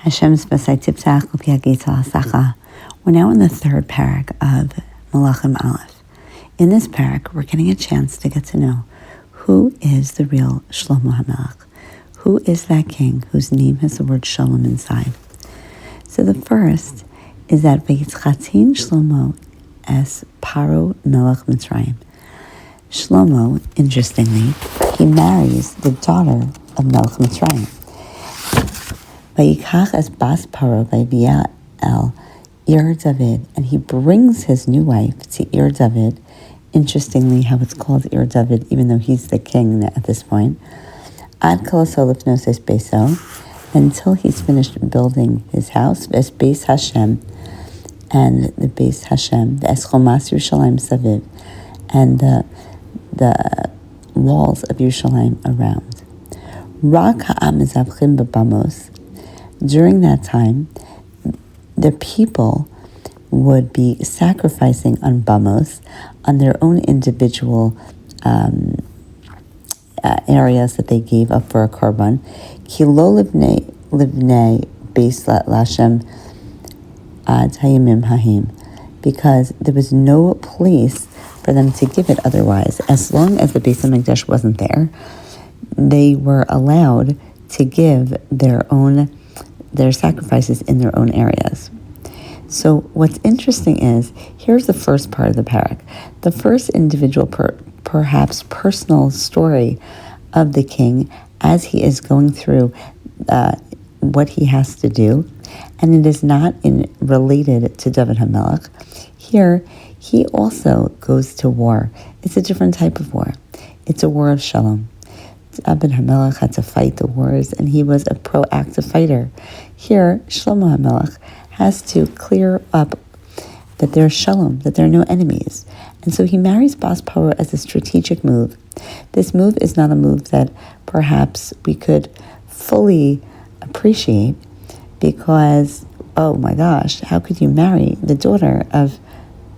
Hashem's Besai Tiptach L'Piagita Sacha. We're now in the third Perek of Melachim Alef. In this Perek, we're getting a chance to get to know who is the real Shlomo HaMelech. Who is that king whose name has the word Shalom inside? So the first is that V'yitzchatin Shlomo es Paro Melech Mitzrayim. Shlomo, interestingly, he marries the daughter of Melech Mitzrayim. Vayikach es bas Paro vayvia el Ir David, and he brings his new wife to Ir David. Interestingly, how it's called Ir David, even though he's the king at this point. Ad kolaso lifnoses beso, until he's finished building his house. Ves Beis Hashem, and the Beis Hashem, the Eschomas Yerushalayim Saviv, and the walls of Yerushalayim around. Rak ha'am mezavchim b'bamos. During that time, the people would be sacrificing on bamos, on their own individual areas that they gave up for a korban. Ki lo livnei beis lashem ad hayimim hahim, because there was no place for them to give it otherwise. As long as the Beis HaMikdash wasn't there, they were allowed to give their sacrifices in their own areas. So what's interesting is, here's the first part of the Perek. The first individual, perhaps personal story of the king as he is going through what he has to do, and it is not related to David HaMelech. Here, he also goes to war. It's a different type of war. It's a war of shalom. David HaMelech had to fight the wars, and he was a proactive fighter. Here, Shlomo HaMelech has to clear up that there's shalom, that there are no enemies. And so he marries Bas Paro as a strategic move. This move is not a move that perhaps we could fully appreciate because, oh my gosh, how could you marry the daughter of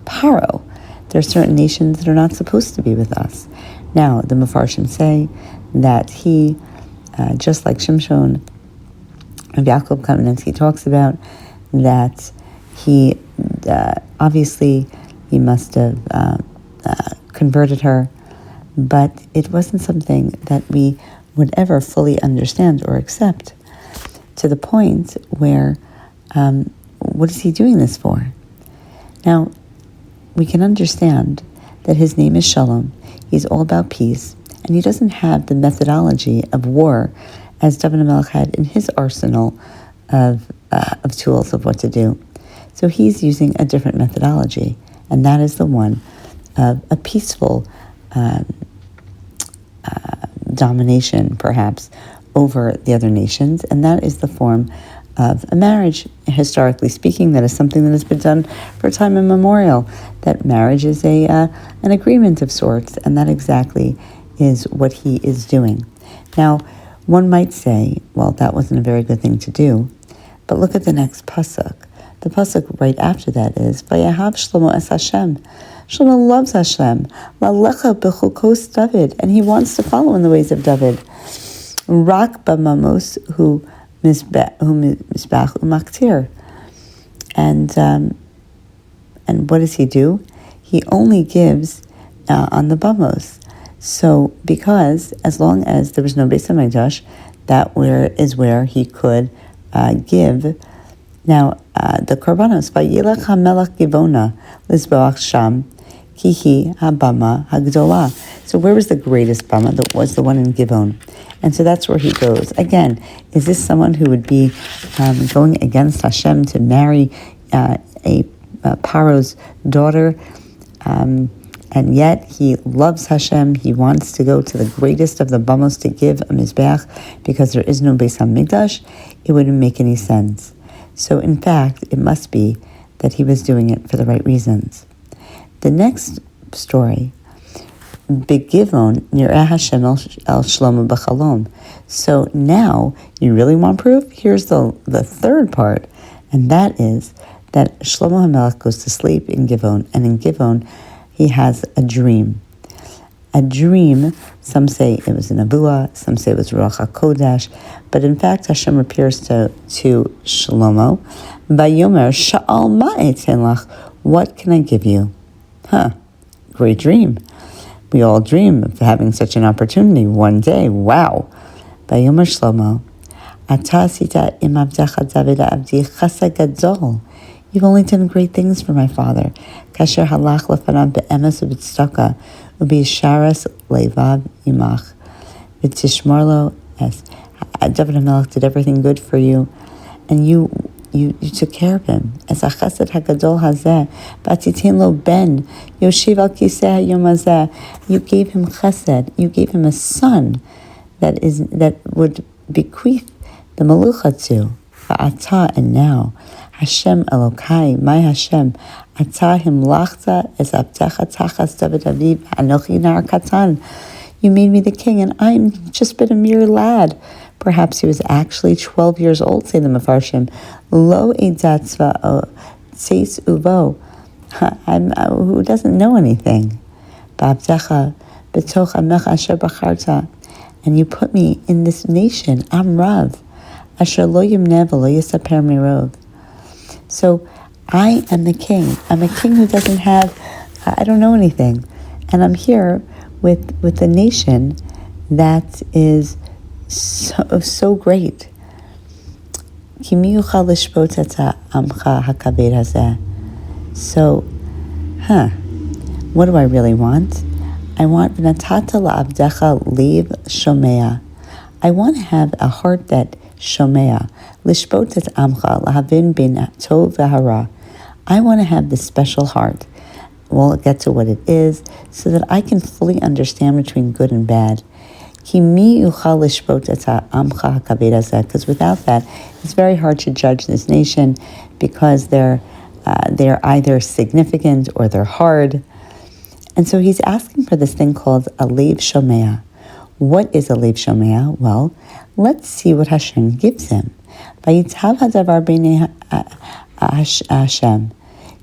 Paro? There are certain nations that are not supposed to be with us. Now, the Mefarshim say that he, just like Shimshon, and Yaakov Kamenetsky talks about, that he, obviously, he must have converted her, but it wasn't something that we would ever fully understand or accept, to the point where, what is he doing this for? Now, we can understand that his name is Shalom. He's all about peace, and he doesn't have the methodology of war as David HaMelech had in his arsenal of tools of what to do. So he's using a different methodology, and that is the one of a peaceful domination, perhaps, over the other nations, and that is the form of a marriage. Historically speaking, that is something that has been done for time immemorial, that marriage is an agreement of sorts, and that exactly is what he is doing. Now, one might say, well, that wasn't a very good thing to do, but look at the next pasuk. The pasuk right after that is, Vayahav Shlomo es Hashem. Shlomo loves Hashem. Lalecha b'chukos David, and he wants to follow in the ways of David. Rak b'mamos hu misbach umaktir. And what does he do? He only gives on the bamos. So, because as long as there was no Beis HaMikdash, that is where he could give. Now, the korbanos, Vayilach HaMelech Givona Lizboach Sham Kihi HaBama HaGdolah. So where was the greatest bama? That was the one in Givon. And so that's where he goes. Again, is this someone who would be going against Hashem to marry Paro's daughter? And yet he loves Hashem. He wants to go to the greatest of the bamos to give a mizbeach because there is no Beis HaMikdash. It wouldn't make any sense. So in fact, it must be that he was doing it for the right reasons. The next story, Begivon Nireh Hashem el Shlomo b'chalom. So now, you really want proof? Here's the third part, and that is that Shlomo HaMelech goes to sleep in Givon, and in Givon, he has a dream. a dream. Some say it was a nevuah, some say it was Ruach HaKodesh, but in fact Hashem appears to Shlomo. Vayomer Sha'al ma'etin lach, what can I give you? Great dream. We all dream of having such an opportunity one day. Wow. Vayomer Shlomo, Ata asita im avdecha David abdi chesed gadol. You've only done great things for my father. Kasher halach lefanav be'emes u'b'tzedakah u'b'yisharas levav imach v'tishmor lo es. David HaMelech did everything good for you, and you took care of him. As a chesed hagadol hazeh v'atitin lo ben yoshiv al kiseh hayom hazeh. You gave him chesed. You gave him a son that would bequeath the melucha to. Va'ata, and now Hashem Elokai, my Hashem, Ata himlachta es abtecha tachas David aviv anochi nar katan. You made me the king, and I'm just but a mere lad. Perhaps he was actually 12 years old, say the Mefarshim. Lo edat tzva tzeis uvo. Who doesn't know anything. Ba'abtecha betoch amecha asher bacharta. And you put me in this nation, I'm Rav. Asher lo yimneh v'lo yisaper mirov. So I am the king. I'm a king who doesn't have, I don't know anything. And I'm here with a nation that is so great. So, what do I really want? I want v'natata la'avdecha liv shomea. I want to have a heart that shomea, lishbot et amcha, lahavin bin tov v'hara. I want to have this special heart. We'll get to what it is, so that I can fully understand between good and bad. Ki mi yuchal lishbot et amcha hakaved hazeh. Because without that, it's very hard to judge this nation, because they're either significant or they're hard. And so he's asking for this thing called a lev shomea. What is a lev shomea? Well, let's see what Hashem gives him. Vayitzav hadavar b'nei Hashem,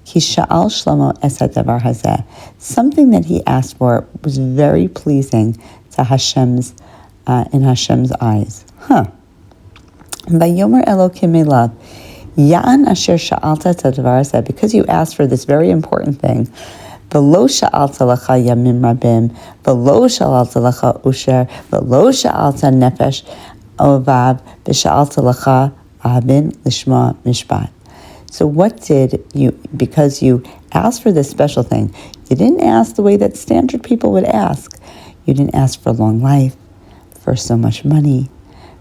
ki sha'al Shlomo es hadavar hazeh. Something that he asked for was very pleasing to Hashem's in Hashem's eyes. Vayomer Elokim elav, Ya'an asher sha'alta et hadavar hazeh. Because you asked for this very important thing. V'lo sha'alta lecha yamim rabim, v'lo sha'alta lecha usher, v'lo sha'alta nefesh ovav, v'sha'alta lecha ahavin lishma mishpat. So what did you, because you asked for this special thing, you didn't ask the way that standard people would ask. You didn't ask for long life, for so much money,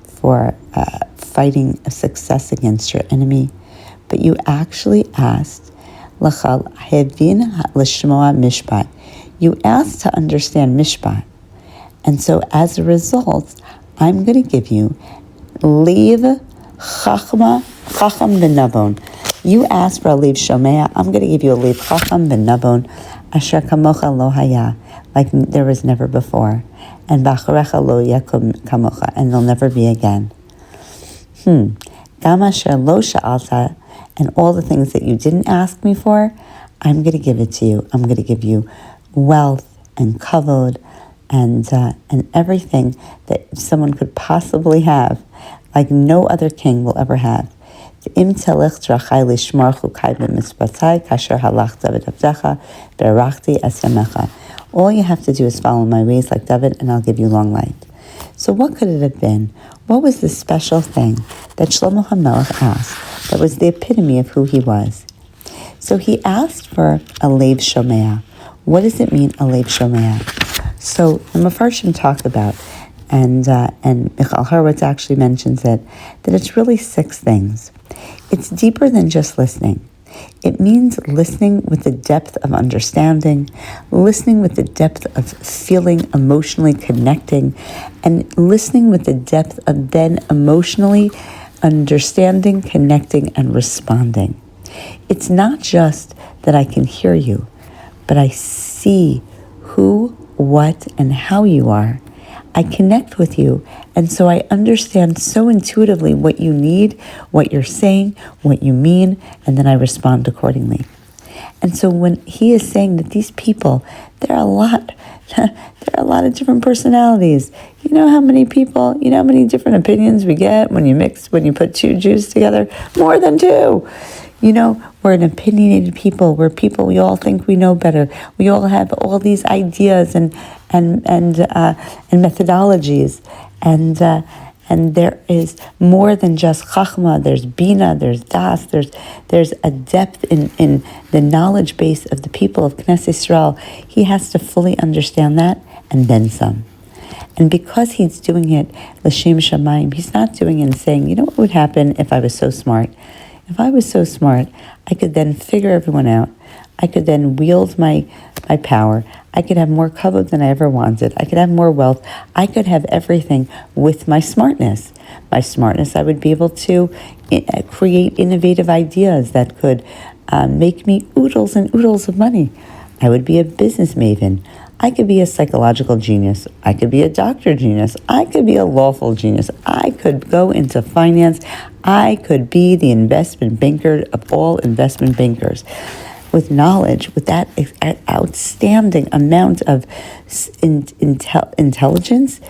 for fighting a success against your enemy, but you actually asked L'chal hevin l'shmoa mishpat. You asked to understand mishpat. And so as a result, I'm going to give you lev chacham v'navon. You asked for a lev shomea, I'm going to give you a lev chacham v'navon, asher kamocha lo haya, like there was never before. And b'acharecha lo yakum kamocha, and there'll never be again. Gam asher lo sha'alta, and all the things that you didn't ask me for, I'm going to give it to you. I'm going to give you wealth and kavod and everything that someone could possibly have, like no other king will ever have. All you have to do is follow my ways like David, and I'll give you long life. So what could it have been? What was the special thing that Shlomo HaMelech asked that was the epitome of who he was? So he asked for a lev shomea. What does it mean, a lev shomea? So the Mefarshim talk about, and Michal Horowitz actually mentions it, that it's really 6 things. It's deeper than just listening. It means listening with the depth of understanding, listening with the depth of feeling, emotionally connecting, and listening with the depth of then emotionally understanding, connecting, and responding. It's not just that I can hear you, but I see who, what, and how you are. I connect with you, and so I understand so intuitively what you need, what you're saying, what you mean, and then I respond accordingly. And so when he is saying that these people, they're a a lot of different personalities. You know how many people, you know how many different opinions we get when you put two Jews together? More than two. You know, we're an opinionated people. We're people, we all think we know better. We all have all these ideas and methodologies. And there is more than just chachma. There's bina, there's das, there's a depth in the knowledge base of the people of Knesset Yisrael. He has to fully understand that and then some. And because he's doing it l'shem shamayim, he's not doing it and saying, you know what would happen if I was so smart? If I was so smart, I could then figure everyone out. I could then wield my power. I could have more kavod than I ever wanted. I could have more wealth. I could have everything with my smartness. My smartness, I would be able to create innovative ideas that could make me oodles and oodles of money. I would be a business maven. I could be a psychological genius. I could be a doctor genius. I could be a lawful genius. I could go into finance. I could be the investment banker of all investment bankers. With knowledge, with that outstanding amount of intelligence,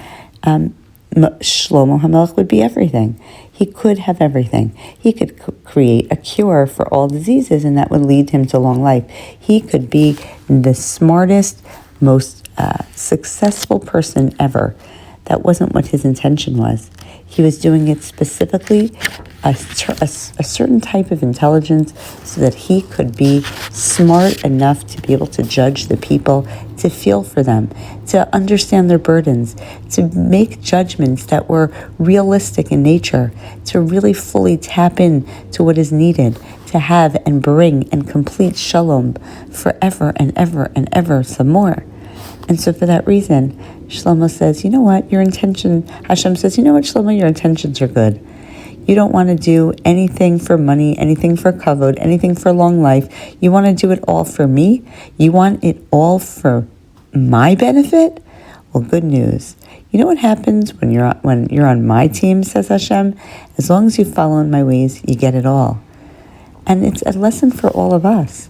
Shlomo HaMelech would be everything. He could have everything. He could create a cure for all diseases, and that would lead him to long life. He could be the smartest, most successful person ever. That wasn't what his intention was. He was doing it specifically, a certain type of intelligence, so that he could be smart enough to be able to judge the people, to feel for them, to understand their burdens, to make judgments that were realistic in nature, to really fully tap in to what is needed, to have and bring and complete shalom forever and ever and ever some more. And so for that reason, Shlomo says, you know what, Hashem says, you know what, Shlomo, your intentions are good. You don't want to do anything for money, anything for kavod, anything for long life. You want to do it all for me? You want it all for my benefit? Well, good news. You know what happens when you're on my team, says Hashem? As long as you follow in my ways, you get it all. And it's a lesson for all of us.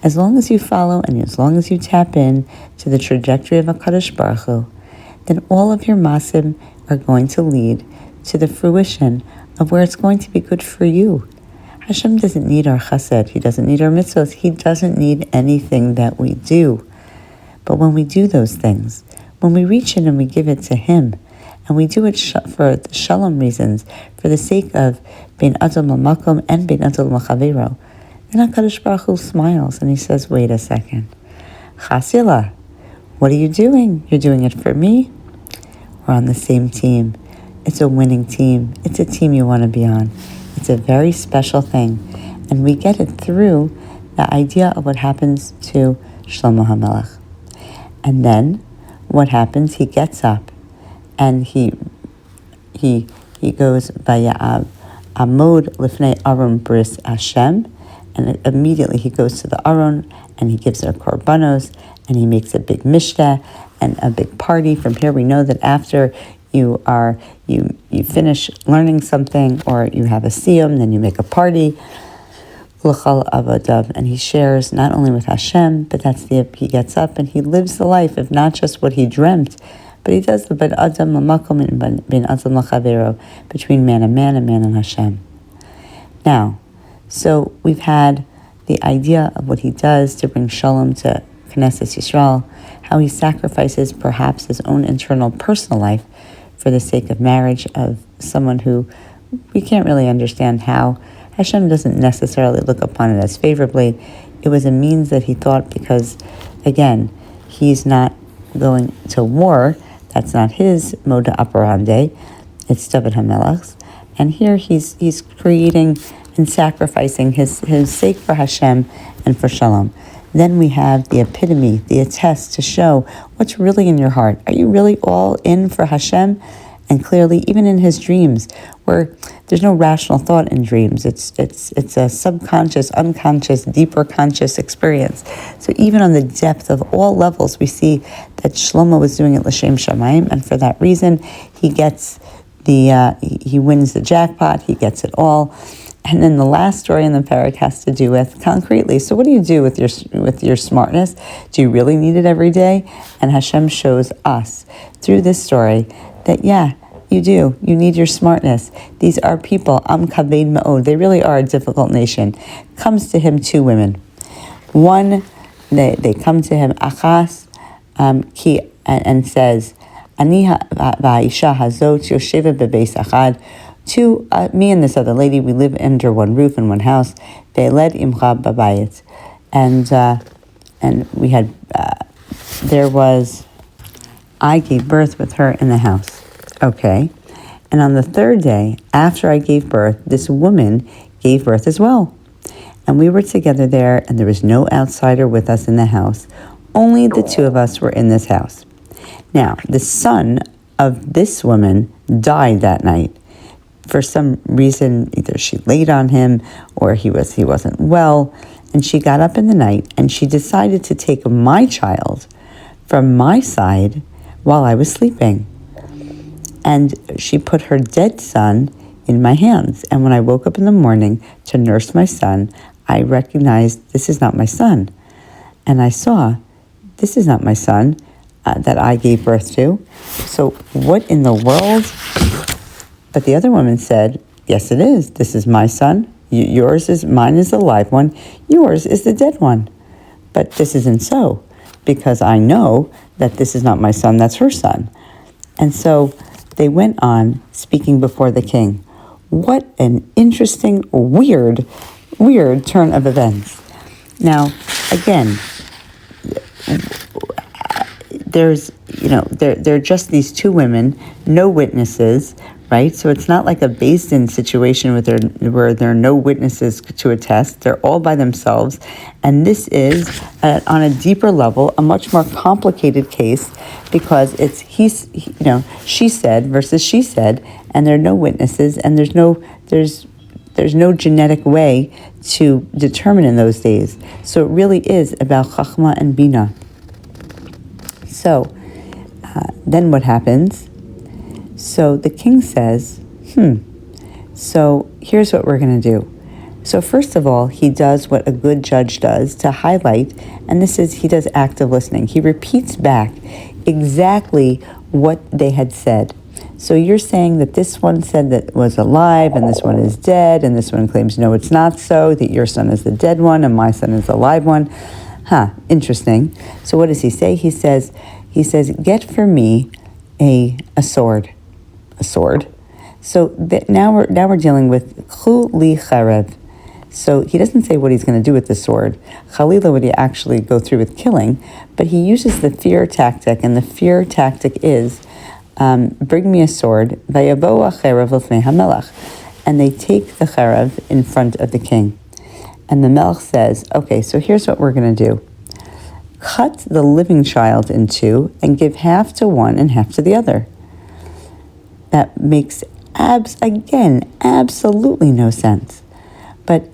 As long as you follow and as long as you tap in to the trajectory of HaKadosh Baruch Hu, then all of your masim are going to lead to the fruition of where it's going to be good for you. Hashem doesn't need our chesed. He doesn't need our mitzvot. He doesn't need anything that we do. But when we do those things, when we reach in and we give it to Him, and we do it for the shalom reasons, for the sake of bein adam l'makom and bein adam l'chavero, then HaKadosh Baruch Hu smiles and He says, wait a second. Chasila, what are you doing? You're doing it for me? We're on the same team. It's a winning team. It's a team you want to be on. It's a very special thing. And we get it through the idea of what happens to Shlomo HaMelech. And then what happens? He gets up and he goes by Amod Lifnei Aron Bris Hashem, and immediately he goes to the Aron and he gives their korbanos and he makes a big mishta and a big party. From here we know that after you finish learning something or you have a siyum, then you make a party. L'chal avodav, and he shares not only with Hashem, but he gets up and he lives the life of not just what he dreamt, but he does the ben adam l'makom and ben adam l'chavero, between man and Hashem. Now, so we've had the idea of what he does to bring shalom to Knesset Yisrael, how he sacrifices perhaps his own internal personal life for the sake of marriage of someone who we can't really understand how. Hashem doesn't necessarily look upon it as favorably. It was a means that he thought because, again, he's not going to war. That's not his mode operandi. It's David HaMelech's. And here he's creating and sacrificing his sake for Hashem and for Shalom. Then we have the epitome, the attest to show what's really in your heart. Are you really all in for Hashem? And clearly, even in his dreams, where there's no rational thought in dreams, it's a subconscious, unconscious, deeper conscious experience. So even on the depth of all levels, we see that Shlomo was doing it l'shem shamayim, and for that reason, he gets he wins the jackpot. He gets it all, And then the last story in the Perek has to do with concretely. So what do you do with your smartness? Do you really need it every day? And Hashem shows us through this story that you do. You need your smartness. These are people, Am Kaved Ma'od. They really are a difficult nation. Comes to him two women. One, they come to him, Achas, and says, Ani ha'isha hazot yosheva bebeis achad. Me and this other lady, we live under one roof in one house. Ve'eled imcha babayit. And we had, I gave birth with her in the house. Okay. And on the third day, after I gave birth, this woman gave birth as well. And we were together there, and there was no outsider with us in the house. Only the two of us were in this house. Now, the son of this woman died that night. For some reason, either she laid on him or he wasn't well. And she got up in the night and she decided to take my child from my side while I was sleeping. And she put her dead son in my hands. And when I woke up in the morning to nurse my son, I recognized this is not my son. And I saw, this is not my son that I gave birth to. So what in the world? But the other woman said, yes, it is. This is my son. Mine is the live one. Yours is the dead one. But this isn't so, because I know that this is not my son, that's her son. And so they went on speaking before the king. What an interesting, weird turn of events. Now, again, they're just these two women, no witnesses, right? So it's not like a based-in situation where there are no witnesses to attest. They're all by themselves. And this is, on a deeper level, a much more complicated case because it's she said versus she said, and there are no witnesses, and there's no genetic way to determine in those days. So it really is about Chachma and Bina. So then what happens? So the king says, so here's what we're going to do. So first of all, he does what a good judge does to highlight, and he does active listening. He repeats back exactly what they had said. So you're saying that this one said that was alive, and this one is dead, and this one claims, no, it's not so, that your son is the dead one, and my son is the live one. Interesting. So what does he say? He says, get for me a sword. A sword. So now we're dealing with Chu li charev. So he doesn't say what he's going to do with the sword. Chalila would he actually go through with killing, but he uses the fear tactic, and the fear tactic is, bring me a sword, vayavo charev l'fnei hamelach, and they take the charev in front of the king. And the Melech says, okay, so here's what we're going to do. Cut the living child in two and give half to one and half to the other. That makes absolutely no sense. But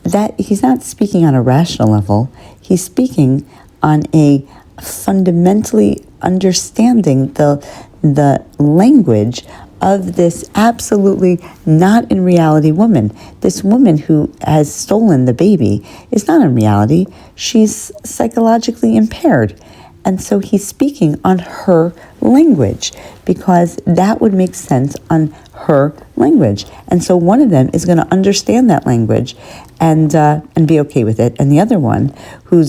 that he's not speaking on a rational level. He's speaking on a fundamentally understanding the language of this absolutely not in reality woman. This woman who has stolen the baby is not in reality. She's psychologically impaired. And so he's speaking on her language because that would make sense on her language. And so one of them is going to understand that language and be okay with it. And the other one, who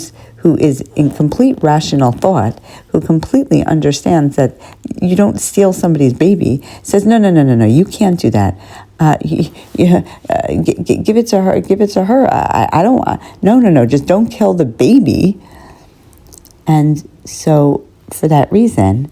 is in complete rational thought, who completely understands that you don't steal somebody's baby, says, no, you can't do that. Give it to her. Give it to her. I don't. No. Just don't kill the baby. And so, for that reason,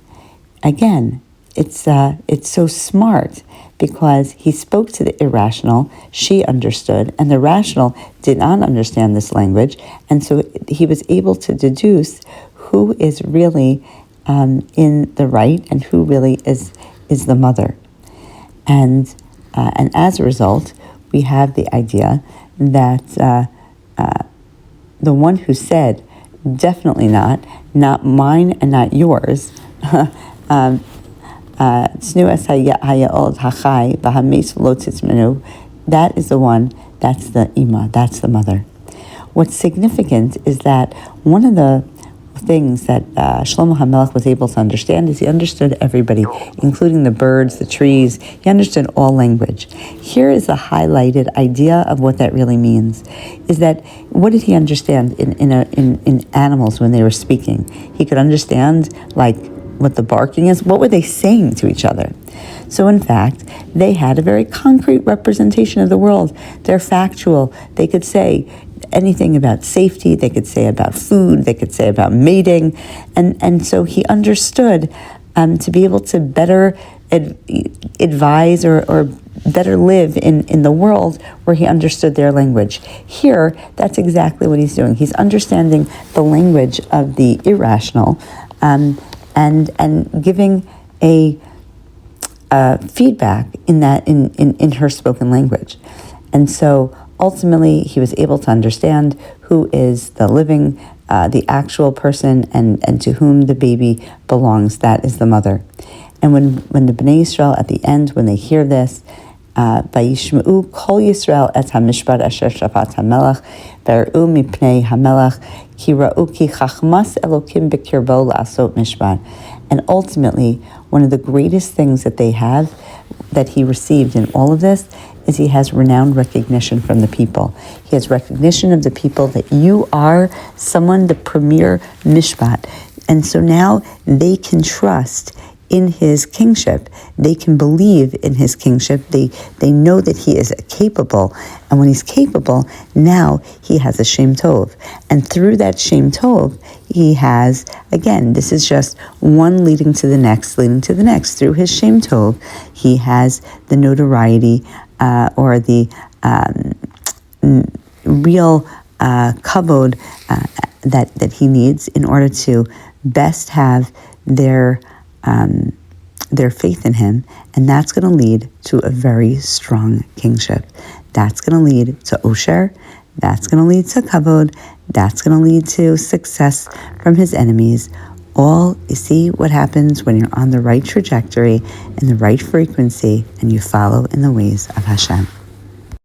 again, it's so smart because he spoke to the irrational, she understood, and the rational did not understand this language, and so he was able to deduce who is really in the right and who really is the mother. And as a result, we have the idea that the one who said, definitely not mine and not yours, that is the one, that's the ima, that's the mother. What's significant is that one of the things that Shlomo HaMelech was able to understand is he understood everybody, including the birds, the trees. He understood all language. Here is a highlighted idea of what that really means. Is that what did he understand in animals when they were speaking? He could understand like what the barking is. What were they saying to each other? So in fact, they had a very concrete representation of the world. They're factual. They could say anything about safety, they could say about food, they could say about mating. And so he understood to be able to better advise or better live in the world where he understood their language. Here, that's exactly what he's doing. He's understanding the language of the irrational and giving a feedback in her spoken language. And so ultimately, he was able to understand who is the living, the actual person, and to whom the baby belongs. That is the mother. And when the Bnei Yisrael at the end, when they hear this, Vayishma'u kol Yisrael et hamishpat asher shafat hamelach ver'u mipnei hamelach ki ra'u ki chachmas Elokim b'kirbo la'asot mishpat. And ultimately, one of the greatest things that they have, that he received in all of this, is he has renowned recognition from the people. He has recognition of the people that you are someone, the premier mishpat. And so now they can trust in his kingship. They can believe in his kingship. They know that he is capable. And when he's capable, now he has a Shem Tov. And through that Shem Tov, he has, again, this is just one leading to the next, leading to the next. Through his Shem Tov, he has the notoriety or the real kavod that he needs in order to best have their faith in him, and that's going to lead to a very strong kingship. That's going to lead to Osher, that's going to lead to kavod, that's going to lead to success from his enemies. All, you see what happens when you're on the right trajectory and the right frequency and you follow in the ways of Hashem.